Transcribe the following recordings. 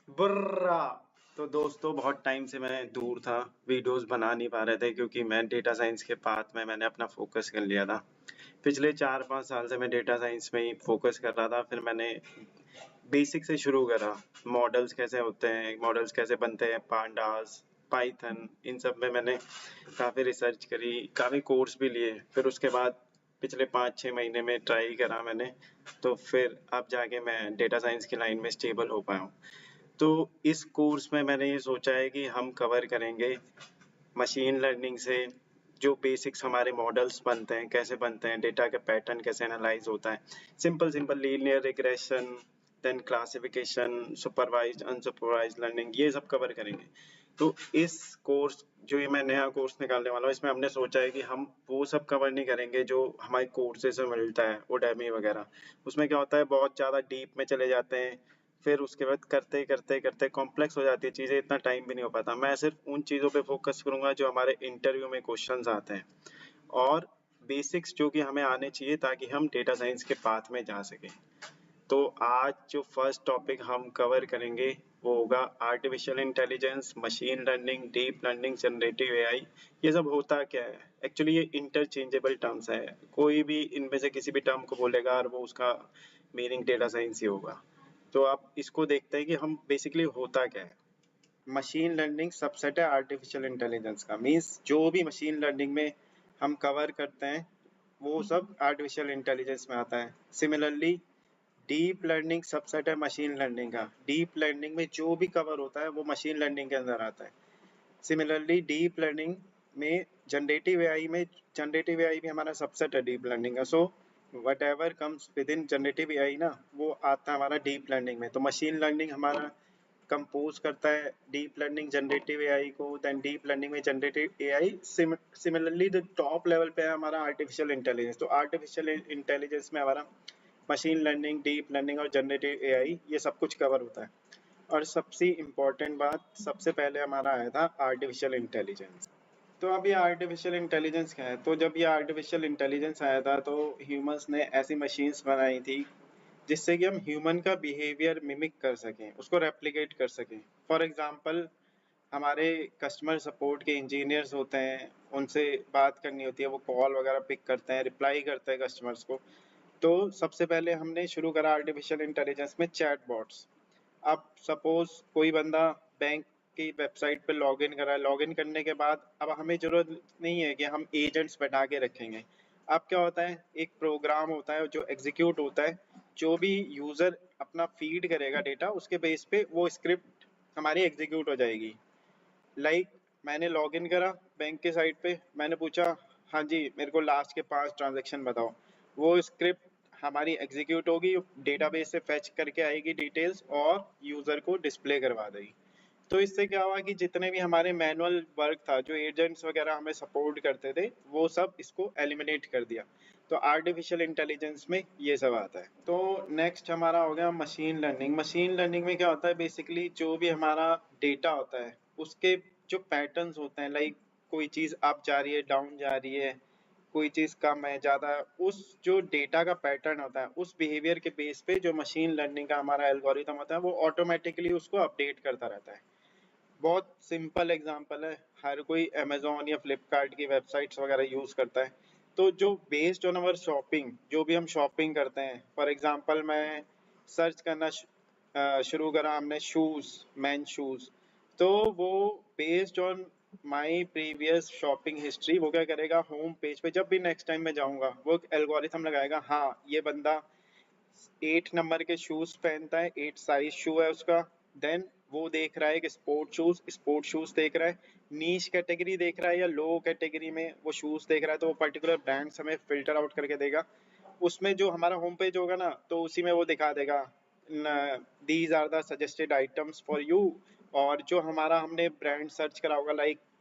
बुर्रा। तो दोस्तों बहुत टाइम से मैं दूर था, वीडियोस बना नहीं पा रहे थे क्योंकि मैं डेटा साइंस के पाथ में मैंने अपना फोकस कर लिया था। पिछले 4-5 साल से मैं डेटा साइंस में ही फोकस कर रहा था। फिर मैंने बेसिक से शुरू करा। मॉडल्स कैसे होते हैं, मॉडल्स कैसे बनते हैं, पांडास, पाइथन, इन सब में मैंने काफ़ी रिसर्च करी, काफ़ी कोर्स भी लिए। फिर उसके बाद पिछले 5-6 महीने में ट्राई करा मैंने, तो फिर अब जाके मैं डेटा साइंस की लाइन में स्टेबल हो पाया हूँ। तो इस कोर्स में मैंने ये सोचा है कि हम कवर करेंगे मशीन लर्निंग से जो बेसिक्स हमारे मॉडल्स बनते हैं, कैसे बनते हैं, डेटा का पैटर्न कैसे एनालाइज होता है, simple simple linear regression, then classification, supervised unsupervised learning, ये सब कवर करेंगे। तो इस कोर्स जो ये मैं नया कोर्स निकालने वाला हूँ, इसमें हमने सोचा है कि हम वो सब कवर नहीं करेंगे जो हमारे कोर्सेज में मिलता है, उडेमी वगैरह। उसमें क्या होता है, बहुत ज़्यादा डीप में चले जाते हैं, फिर उसके बाद करते करते करते कॉम्प्लेक्स हो जाती है चीज़ें, इतना टाइम भी नहीं हो पाता। मैं सिर्फ उन चीज़ों पे फोकस करूंगा जो हमारे इंटरव्यू में क्वेश्चंस आते हैं, और बेसिक्स जो कि हमें आने चाहिए ताकि हम डेटा साइंस के पाथ में जा सकें। तो आज जो फर्स्ट टॉपिक हम कवर करेंगे वो होगा artificial intelligence, machine learning, deep learning, generative AI. ये सब होता क्या है? एक्चुअली ये इंटरचेंजेबल टर्म्स है, कोई भी इनमें से किसी भी टर्म को बोलेगा और वो उसका मीनिंग डेटा साइंस ही होगा। तो आप इसको देखते हैं कि हम बेसिकली होता क्या है। मशीन लर्निंग सबसेट है आर्टिफिशियल इंटेलिजेंस का, मीन्स जो भी मशीन लर्निंग में हम कवर करते हैं वो सब आर्टिफिशियल इंटेलिजेंस में आता है। सिमिलरली डीप लर्निंग सबसेट है मशीन लर्निंग का, डीप लर्निंग में जो भी कवर होता है वो मशीन लर्निंग के अंदर आता है। सिमिलरली डीप लर्निंग में जनरेटिव एआई भी हमारा सबसेट है डीप लर्निंग का। So what ever comes with in generative AI ना, वो आता है हमारा डीप लर्निंग में। तो मशीन लर्निंग हमारा कंपोज करता है डीप लर्निंग जनरेटिव एआई को, देन डीप लर्निंग में generative AI. Similarly the top level पे है हमारा आर्टिफिशियल इंटेलिजेंस। तो आर्टिफिशियल इंटेलिजेंस में हमारा मशीन लर्निंग, डीप लर्निंग और जनरेटिव एआई, ये सब कुछ कवर होता है। और सबसे इम्पोर्टेंट बात, सबसे पहले हमारा आया था आर्टिफिशियल इंटेलिजेंस। तो अब ये आर्टिफिशियल इंटेलिजेंस क्या है? तो जब ये आर्टिफिशियल इंटेलिजेंस आया था तो ह्यूमंस ने ऐसी मशीन्स बनाई थी जिससे कि हम ह्यूमन का बिहेवियर मिमिक कर सकें, उसको रेप्लिकेट कर सकें। फॉर एग्जांपल, हमारे कस्टमर सपोर्ट के इंजीनियर्स होते हैं, उनसे बात करनी होती है, वो कॉल वगैरह पिक करते हैं, रिप्लाई करते हैं कस्टमर्स को। तो सबसे पहले हमने शुरू करा आर्टिफिशियल इंटेलिजेंस में चैट बॉट्स। अब सपोज कोई बंदा बैंक की वेबसाइट पे लॉगिन करा है, लॉगिन करने के बाद अब हमें जरूरत नहीं है कि हम एजेंट्स बैठा के रखेंगे। अब क्या होता है, एक प्रोग्राम होता है जो एग्जीक्यूट होता है, जो भी यूजर अपना फीड करेगा डेटा, उसके बेस पे वो स्क्रिप्ट हमारी एग्जीक्यूट हो जाएगी। मैंने लॉगिन करा बैंक के साइट पे, मैंने पूछा हाँ जी मेरे को लास्ट के 5 ट्रांजेक्शन बताओ। वो स्क्रिप्ट हमारी एग्जीक्यूट होगी, डेटाबेस से फेच करके आएगी डिटेल्स और यूजर को डिस्प्ले करवा देगी। तो इससे क्या हुआ कि जितने भी हमारे मैनुअल वर्क था, जो एजेंट्स वगैरह हमें सपोर्ट करते थे, वो सब इसको एलिमिनेट कर दिया। तो आर्टिफिशियल इंटेलिजेंस में ये सब आता है। तो नेक्स्ट हमारा हो गया मशीन लर्निंग। मशीन लर्निंग में क्या होता है, बेसिकली जो भी हमारा डेटा होता है उसके जो पैटर्न्स होते हैं, कोई चीज़ अप जा रही है, डाउन जा रही है, कोई चीज़ कम है, ज़्यादा है, उस जो डेटा का पैटर्न होता है उस बिहेवियर के बेस पे जो मशीन लर्निंग का हमारा एल्गोरिथम होता है वो ऑटोमेटिकली उसको अपडेट करता रहता है। बहुत सिंपल एग्जांपल है, हर कोई अमेजोन या फ्लिपकार्ट की वेबसाइट्स वगैरह यूज़ करता है। तो जो बेस्ड ऑन अवर शॉपिंग, जो भी हम शॉपिंग करते हैं, फॉर एग्जांपल मैं सर्च करना शुरू करा हमने शूज़, मैन शूज़। तो वो based on my previous shopping history वो क्या करेगा, होम पेज पे जब भी नेक्स्ट टाइम मैं जाऊंगा वो एक एल्गोरिथम लगाएगा, हाँ ये बंदा 8 नंबर के शूज पहनता है, 8 साइज शू है उसका। देन वो देख रहा है कि स्पोर्ट शूज देख रहा है, नीश कैटेगरी देख रहा है या लो कैटेगरी में वो शूज देख रहा है, तो वो पर्टिकुलर ब्रांड्स हमें फिल्टर आउट करके देगा। उसमें जो हमारा होम पेज होगा ना, तो उसी में वो दिखा देगा these are the suggested items for you. और जो हमारा हमने ब्रांड सर्च करा होगा,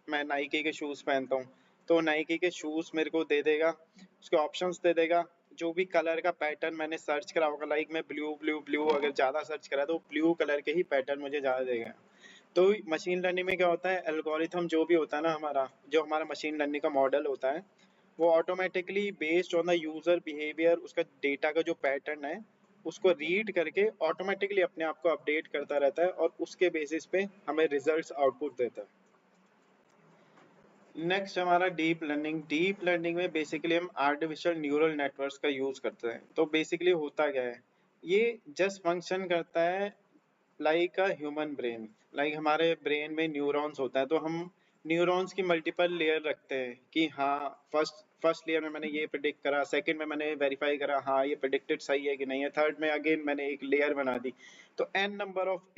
मैं नाइकी के शूज पहनता हूँ, तो नाइकी के शूज मेरे को दे देगा, उसके ऑप्शंस दे देगा। जो भी कलर का पैटर्न मैंने सर्च करा होगा, मैं ब्लू ब्लू ब्लू अगर ज़्यादा सर्च करा तो ब्लू कलर के ही पैटर्न मुझे ज़्यादा देगा। तो मशीन लर्निंग में क्या होता है, एल्गोरिथम जो भी होता है ना, जो हमारा मशीन लर्निंग का मॉडल होता है, वो automatically based on the user behaviour, उसका डेटा का जो पैटर्न है उसको रीड करके ऑटोमेटिकली अपने आप को अपडेट करता रहता है और उसके बेसिस पे हमें रिजल्ट्स आउटपुट देता है। नेक्स्ट हमारा डीप लर्निंग। डीप लर्निंग में बेसिकली हम आर्टिफिशियल न्यूरल नेटवर्क्स का यूज करते हैं। तो बेसिकली होता क्या है, ये जस्ट फंक्शन करता है like a human brain. Like हमारे ब्रेन में न्यूरॉन्स होता है, तो हम न्यूरॉन्स की मल्टीपल लेयर रखते हैं कि हाँ फर्स्ट लेयर में मैंने ये प्रिडिक्ट करा, सेकंड में मैंने वेरीफाई करा हाँ ये प्रिडिक्टेड सही है कि नहीं है, थर्ड में अगेन मैंने एक लेयर बना दी। तो N number of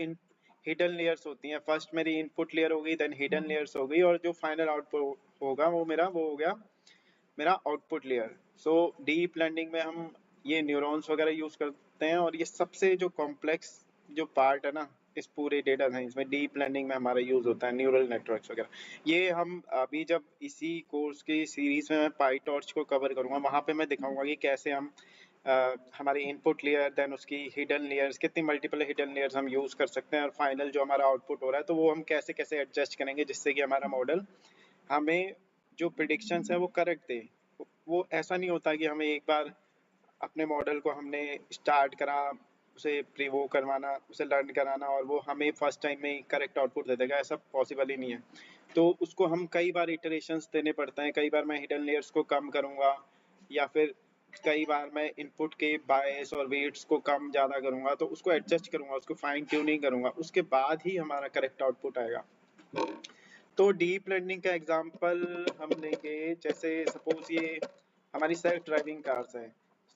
hidden layers होती हैं। फर्स्ट मेरी इनपुट लेयर हो गई, देन हिडन लेयर्स हो गई, और जो फाइनल आउटपुट होगा वो हो गया मेरा output layer. So deep learning में हम ये न्यूरॉन्स वगैरह यूज करते हैं, और ये सबसे जो कॉम्प्लेक्स जो पार्ट है ना इस पूरे डेटा साइंस में, डीप लर्निंग में हमारा यूज होता है न्यूरल नेटवर्क्स वगैरह। ये हम अभी जब इसी कोर्स की सीरीज में मैं पाईटॉर्च को कवर करूंगा, वहां पे मैं दिखाऊंगा कि कैसे हम हमारी इनपुट लेयर, देन उसकी हिडन लेयर्स, कितनी मल्टीपल हिडन लेयर्स हम यूज कर सकते हैं, और फाइनल जो हमारा आउटपुट हो रहा है तो वो हम कैसे कैसे एडजस्ट करेंगे जिससे कि हमारा मॉडल हमें जो प्रिडिक्शंस है वो करेक्ट दे। वो ऐसा नहीं होता कि हमें एक बार अपने मॉडल को हमने स्टार्ट करा, उसे प्री वो करवाना, उसे लर्न कराना, और वो हमें फर्स्ट टाइम में करेक्ट आउटपुट दे देगा, ऐसा पॉसिबल ही नहीं है। तो उसको हम कई बार इटरेशंस देने पड़ते हैं। कई बार मैं हिडन लेयर्स को कम करूंगा, या फिर कई बार मैं इनपुट के बायस और वेट्स को कम ज़्यादा करूंगा, तो उसको एडजस्ट करूंगा, उसको फाइन ट्यूनिंग करूंगा, उसके बाद ही हमारा करेक्ट आउटपुट आएगा। तो डीप लर्निंग का एग्जांपल हम लेंगे, जैसे सपोज ये हमारी सेल्फ ड्राइविंग कार्स है।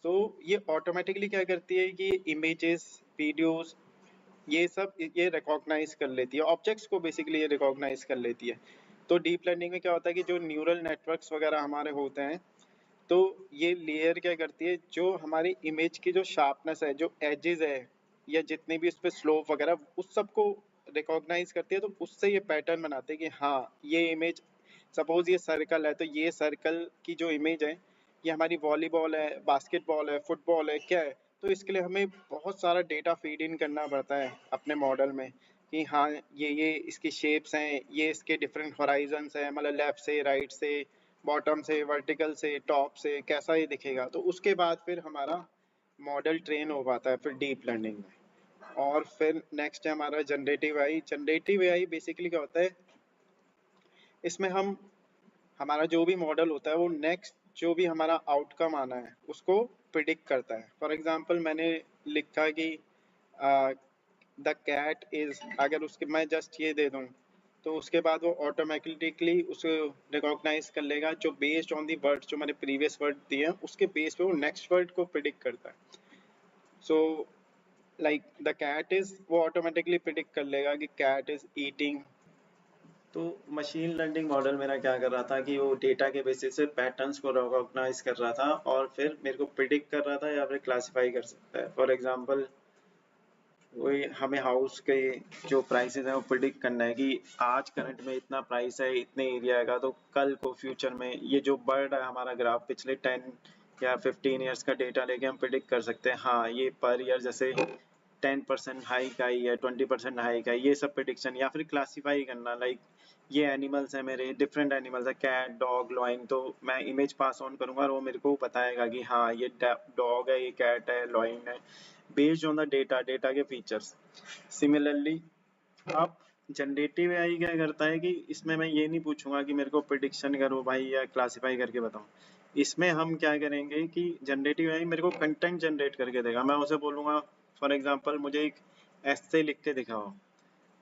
तो ये ऑटोमेटिकली क्या करती है कि इमेजेस, वीडियोस, ये सब ये रिकॉग्नाइज कर लेती है, ऑब्जेक्ट्स को बेसिकली ये रिकॉग्नाइज कर लेती है। तो डीप लर्निंग में क्या होता है कि जो न्यूरल नेटवर्क्स वगैरह हमारे होते हैं, तो ये लेयर क्या करती है, जो हमारी इमेज की जो शार्पनेस है, जो एजेस है, या जितने भी उस पर स्लोप वगैरह, उस सबको रिकॉग्नाइज करती है। तो उससे ये पैटर्न बनाते हैं कि हाँ ये इमेज, सपोज ये सर्कल है, तो ये सर्कल की जो इमेज है ये हमारी वॉलीबॉल है, बास्केटबॉल है, फुटबॉल है, क्या है। तो इसके लिए हमें बहुत सारा डेटा फीड इन करना पड़ता है अपने मॉडल में कि हाँ ये इसकी शेप्स हैं, ये इसके डिफरेंट होराइजन्स हैं, मतलब लेफ्ट से राइट से, बॉटम से, वर्टिकल से, टॉप से, कैसा ये दिखेगा। तो उसके बाद फिर हमारा मॉडल ट्रेन हो पाता है फिर डीप लर्निंग में। और फिर नेक्स्ट है हमारा generative AI. Generative AI basically क्या होता है, इसमें हम हमारा जो भी मॉडल होता है वो नेक्स्ट जो भी हमारा आउटकम आना है उसको प्रिडिक्ट करता है। फॉर एग्जांपल मैंने लिखा कि द कैट इज, अगर उसके मैं जस्ट ये दे दूं तो उसके बाद वो ऑटोमेटिकली उसे रिकॉग्नाइज कर लेगा, जो बेस्ड ऑन दी वर्ड जो मैंने प्रीवियस वर्ड दिए हैं उसके बेस पे वो नेक्स्ट वर्ड को प्रिडिक्ट करता है। So like the cat is, वो ऑटोमेटिकली प्रिडिक्ट कर लेगा कि कैट इज ईटिंग। तो मशीन लर्निंग मॉडल मेरा क्या कर रहा था कि वो डेटा के बेसिस से पैटर्न्स को रिकॉग्नाइज कर रहा था और फिर मेरे को प्रिडिक्ट कर रहा था या फिर क्लासिफाई कर सकता है। फॉर एग्जांपल वही हमें हाउस के जो प्राइसेस हैं वो प्रिडिक्ट करना है कि आज करंट में इतना प्राइस है, इतने एरिया आएगा, तो कल को फ्यूचर में ये जो बढ़ रहा है हमारा ग्राफ पिछले 10 या 15 ईयर्स का डेटा लेके हम प्रिडिक्ट कर सकते हैं हाँ ये पर ईयर जैसे 10% हाइक आई है, 20% हाइक आई, ये सब प्रिडिक्शन। या फिर क्लासीफाई करना, लाइक ये एनिमल्स है मेरे, डिफरेंट एनिमल्स है, कैट, डॉग, लॉइन, तो मैं इमेज पास ऑन करूंगा और वो मेरे को बताएगा कि हाँ ये डॉग है, ये कैट है, लॉइन है, बेस्ड ऑन द डेटा के फीचर्स। सिमिलरली अब जनरेटिव एआई क्या करता है कि इसमें मैं ये नहीं पूछूंगा कि मेरे को प्रिडिक्शन करो भाई या क्लासिफाई करके बताओ। इसमें हम क्या करेंगे कि जनरेटिव एआई मेरे को कंटेंट जनरेट करके देगा। मैं उसे बोलूंगा फॉर एग्जांपल मुझे एक एस्से लिख के दिखाओ,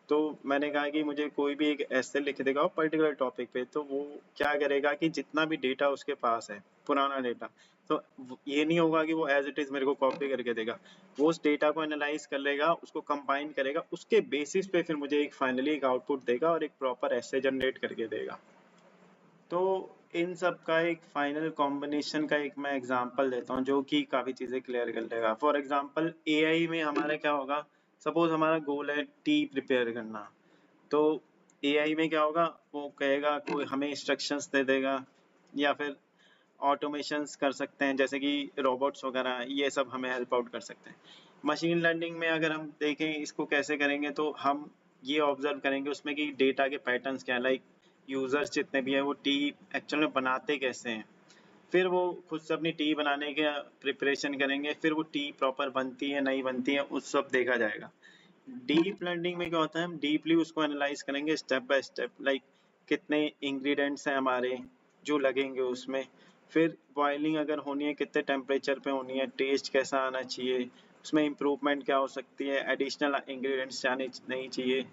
तो मैंने कहा कि मुझे कोई भी एक एस्से लिख के दिखाओ पर्टिकुलर टॉपिक पे, तो वो क्या करेगा कि जितना भी डेटा उसके पास है पुराना डेटा, तो ये नहीं होगा कि वो एज इट इज मेरे को कॉपी करके देगा। वो उस डेटा को एनालाइज कर लेगा, उसको कंबाइन करेगा, उसके बेसिस पे फिर मुझे एक फाइनली एक आउटपुट देगा और एक प्रॉपर एस्से जनरेट करके देगा। तो इन सब का एक फाइनल कॉम्बिनेशन का एक मैं एग्जांपल देता हूँ जो कि काफ़ी चीज़ें क्लियर कर देगा। फॉर एग्जांपल एआई में हमारा क्या होगा, सपोज हमारा गोल है टी प्रिपेयर करना, तो एआई में क्या होगा, वो कहेगा कोई हमें इंस्ट्रक्शंस दे देगा, या फिर ऑटोमेशंस कर सकते हैं जैसे कि रोबोट्स वगैरह, ये सब हमें हेल्प आउट कर सकते हैं। मशीन लर्निंग में अगर हम देखें इसको कैसे करेंगे, तो हम ये ऑब्जर्व करेंगे उसमें कि डेटा के पैटर्न्स क्या है, लाइक यूजर्स जितने भी हैं वो टी एक्चुअल में बनाते कैसे हैं, फिर वो खुद से अपनी टी बनाने के प्रिपरेशन करेंगे, फिर वो टी प्रॉपर बनती है नहीं बनती है उस सब देखा जाएगा। डीप लर्निंग में क्या होता है, हम डीपली उसको एनालाइज करेंगे स्टेप बाय स्टेप, लाइक कितने इंग्रेडिएंट्स हैं हमारे जो लगेंगे उसमें, फिर बॉइलिंग अगर होनी है कितने टेम्परेचर पे होनी है, टेस्ट कैसा आना चाहिए, उसमें इम्प्रूवमेंट क्या हो सकती है, एडिशनल इंग्रेडिएंट्स जाने नहीं चाहिए,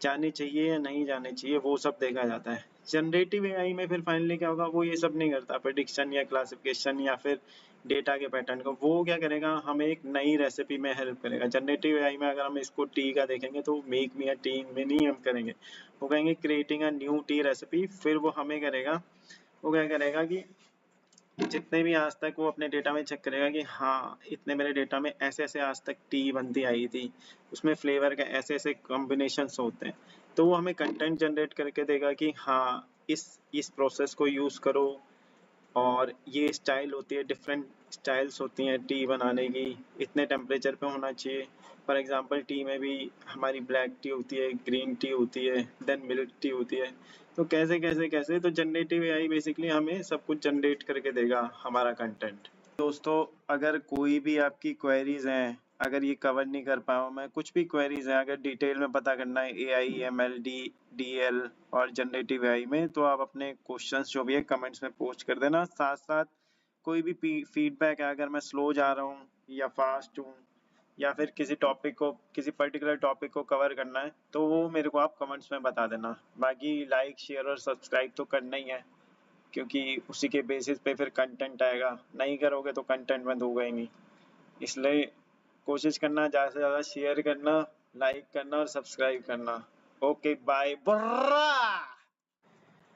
जाने चाहिए या नहीं जाने चाहिए, वो सब देखा जाता है। जनरेटिव एआई में फिर फाइनली क्या होगा, वो ये सब नहीं करता, प्रेडिक्शन या क्लासिफिकेशन या फिर डेटा के पैटर्न को। वो क्या करेगा, हमें एक नई रेसिपी में हेल्प करेगा। जनरेटिव एआई में अगर हम इसको टी का देखेंगे तो मेक मी अ टी में नहीं हम करेंगे, वो कहेंगे creating a new T recipe. फिर वो हमें करेगा, वो क्या करेगा कि जितने भी आज तक वो अपने डेटा में चेक करेगा कि हाँ इतने मेरे डेटा में ऐसे ऐसे आज तक टी बनती आई थी, उसमें फ्लेवर के ऐसे ऐसे कॉम्बिनेशंस होते हैं, तो वो हमें कंटेंट जनरेट करके देगा कि हाँ इस प्रोसेस को यूज़ करो, और ये स्टाइल होती है, डिफरेंट स्टाइल्स होती हैं टी बनाने की, इतने टेम्परेचर पे होना चाहिए। फॉर एग्जांपल टी में भी हमारी ब्लैक टी होती है, ग्रीन टी होती है, देन मिल्क टी होती है। तो कैसे कैसे कैसे, तो जनरेटिव एआई बेसिकली हमें सब कुछ जनरेट करके देगा हमारा कंटेंट। दोस्तों अगर कोई भी आपकी क्वेरीज हैं, अगर ये कवर नहीं कर पाया हूँ मैं, कुछ भी क्वेरीज हैं, अगर डिटेल में पता करना है एआई, एमएल, डीएल और जनरेटिव एआई में, तो आप अपने क्वेश्चंस जो भी है कमेंट्स में पोस्ट कर देना। साथ साथ कोई भी फीडबैक है, अगर मैं स्लो जा रहा हूँ या फास्ट हूँ, या फिर किसी टॉपिक को, किसी पर्टिकुलर टॉपिक को कवर करना है, तो वो मेरे को आप कमेंट्स में बता देना। बाकी लाइक शेयर और सब्सक्राइब तो करना ही है, क्योंकि उसी के बेसिस पे फिर कंटेंट आएगा। नहीं करोगे तो कंटेंट में होगा ही नहीं। इसलिए कोशिश करना ज़्यादा से ज़्यादा शेयर करना, लाइक करना और सब्सक्राइब करना। ओके बाय ब्रा।